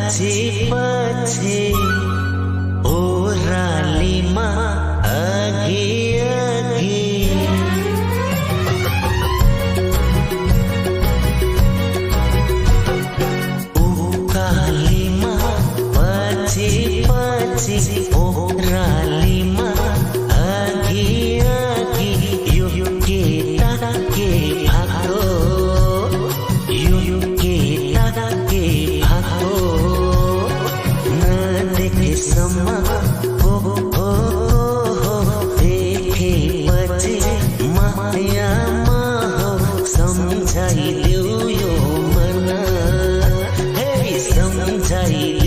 पछि पछि ओह्रालीमा अघि अघि उकालीमा पछि पछि ओह्रालीमा अघि अघि यो केटा के भाग्यो यो केटा के भाग्यो नदेखेसम्म देखेपछि मायामा सम्झाइदेऊ यो मन हे सम्झाइदेऊ